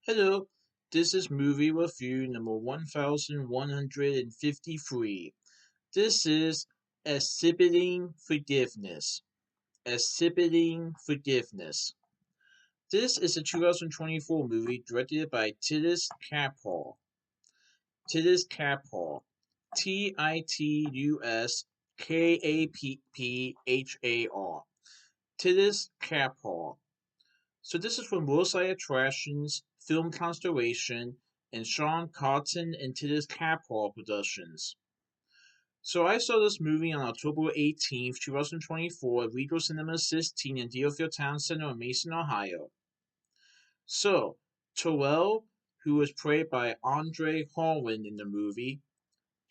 Hello, this is movie review number 1153. This is Exhibiting Forgiveness. Exhibiting Forgiveness. This is a 2024 movie directed by Titus Kaphar. Titus Kaphar. Tituskaphar. Titus Kaphar. So this is from Roadside Attractions, Film Constellation, and Sean Carlton and Titus Kaphar Productions. So I saw this movie on October 18th, 2024 at Regal Cinema 16 in Deerfield Town Center in Mason, Ohio. So, Terrell, who was played by Andre Holland in the movie,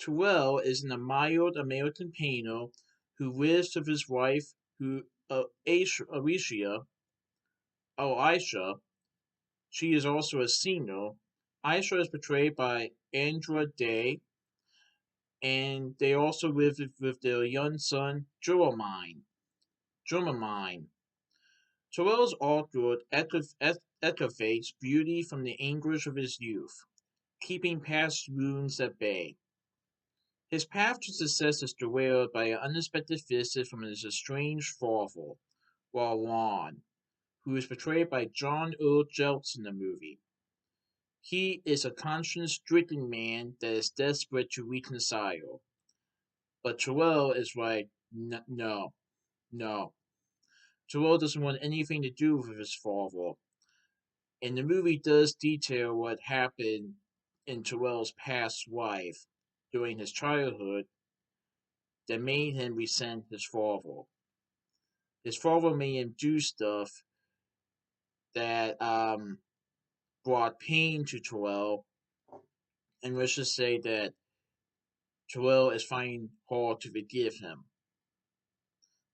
Terrell is an admired American painter who lives with his wife, Aisha. She is also a singer. Aisha is portrayed by Andra Day, and they also live with their young son, Jermaine. Terrell's artwork excavates beauty from the anguish of his youth, keeping past wounds at bay. His path to success is derailed by an unexpected visit from his estranged father, Ron, who is portrayed by John Earl Jeltz in the movie. He is a conscience-stricken man that is desperate to reconcile. But Terrell is like, no, no. Terrell doesn't want anything to do with his father. And the movie does detail what happened in Terrell's past life during his childhood that made him resent his father. His father made him do stuff that brought pain to Terrell, and let's just say that Terrell is finding hard to forgive him.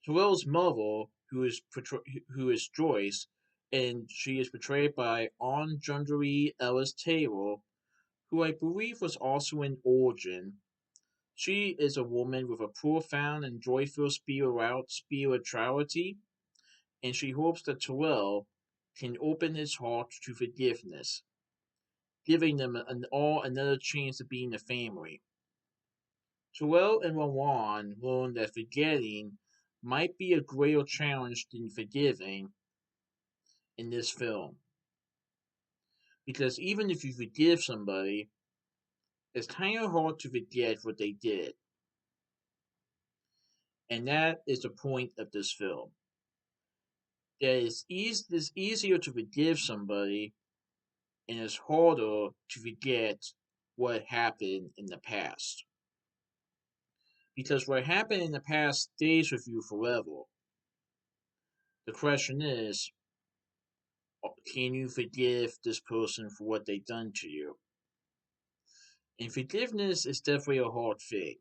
Terrell's mother, who is Joyce, and she is portrayed by Anjundri Ellis Taylor, who I believe was also in Origin. She is a woman with a profound and joyful spirituality, and she hopes that Terrell can open his heart to forgiveness, giving them all another chance of being a family. Terrell and Rowan learn that forgetting might be a greater challenge than forgiving in this film. Because even if you forgive somebody, it's kind of hard to forget what they did. And that is the point of this film. That it's easier to forgive somebody, and it's harder to forget what happened in the past. Because what happened in the past stays with you forever. The question is, can you forgive this person for what they've done to you? And forgiveness is definitely a hard thing.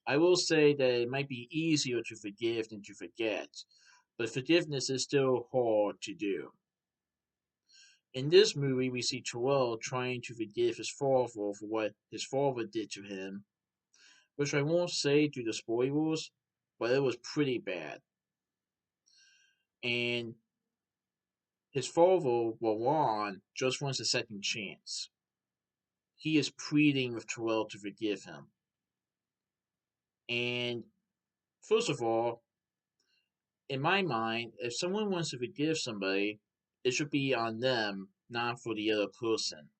I will say that it might be easier to forgive than to forget, but forgiveness is still hard to do. In this movie, we see Terrell trying to forgive his father for what his father did to him, which I won't say due to spoilers, but it was pretty bad. And his father, Ron, just wants a second chance. He is pleading with Terrell to forgive him. And first of all, in my mind, if someone wants to forgive somebody, it should be on them, not for the other person.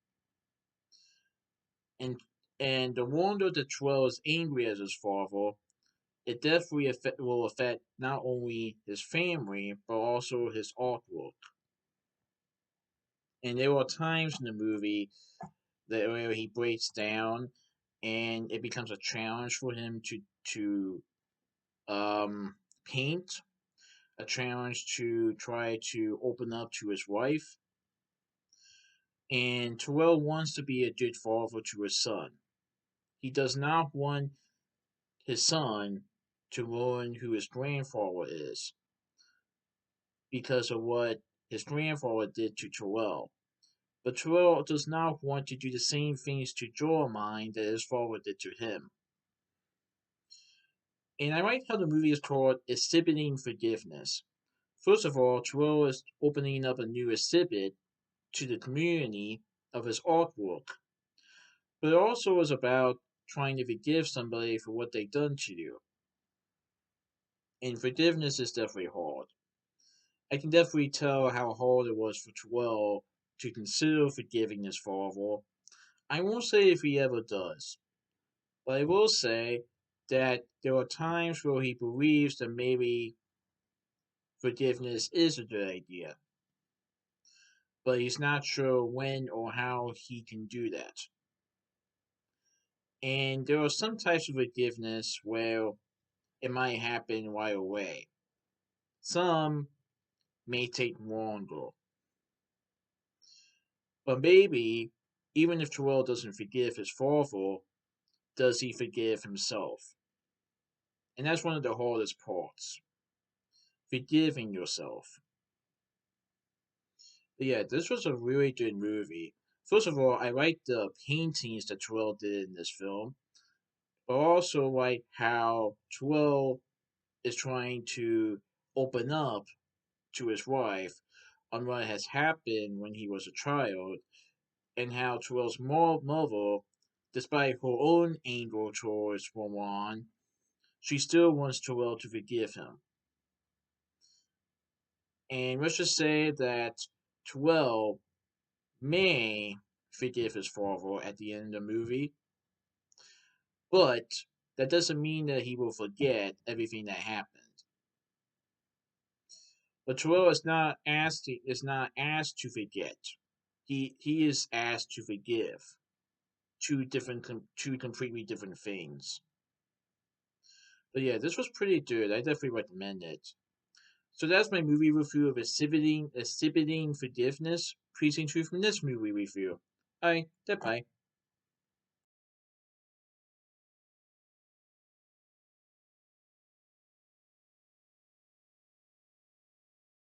And and the wonder that Terrell is angry at his father, it definitely will affect not only his family but also his artwork. And there are times in the movie that where he breaks down, and it becomes a challenge for him to paint, a challenge to try to open up to his wife. And Terrell wants to be a good father to his son. He does not want his son to learn who his grandfather is because of what his grandfather did to Terrell. But Terrell does not want to do the same things to Jeremiah that his father did to him. And I like how the movie is called Exhibiting Forgiveness. First of all, Terrell is opening up a new exhibit to the community of his artwork, but it also was about trying to forgive somebody for what they've done to you. And forgiveness is definitely hard. I can definitely tell how hard it was for Terrell to consider forgiving his father. I won't say if he ever does, but I will say that there are times where he believes that maybe forgiveness is a good idea, but he's not sure when or how he can do that. And there are some types of forgiveness where it might happen right away. Some may take longer. But maybe, even if Terrell doesn't forgive his father, does he forgive himself? And that's one of the hardest parts. Forgiving yourself. But yeah, this was a really good movie. First of all, I like the paintings that Terrell did in this film, but also like how Terrell is trying to open up to his wife on what has happened when he was a child, and how Terrell's mother, despite her own anger towards Rowan, she still wants Terrell to forgive him. And let's just say that Terrell may forgive his father at the end of the movie, but that doesn't mean that he will forget everything that happened. But Terrell is not asked to forget. He is asked to forgive. Two completely different things. But yeah, this was pretty good. I definitely recommend it. So that's my movie review of Exhibiting Forgiveness. Please tune from this movie review. Bye. Goodbye.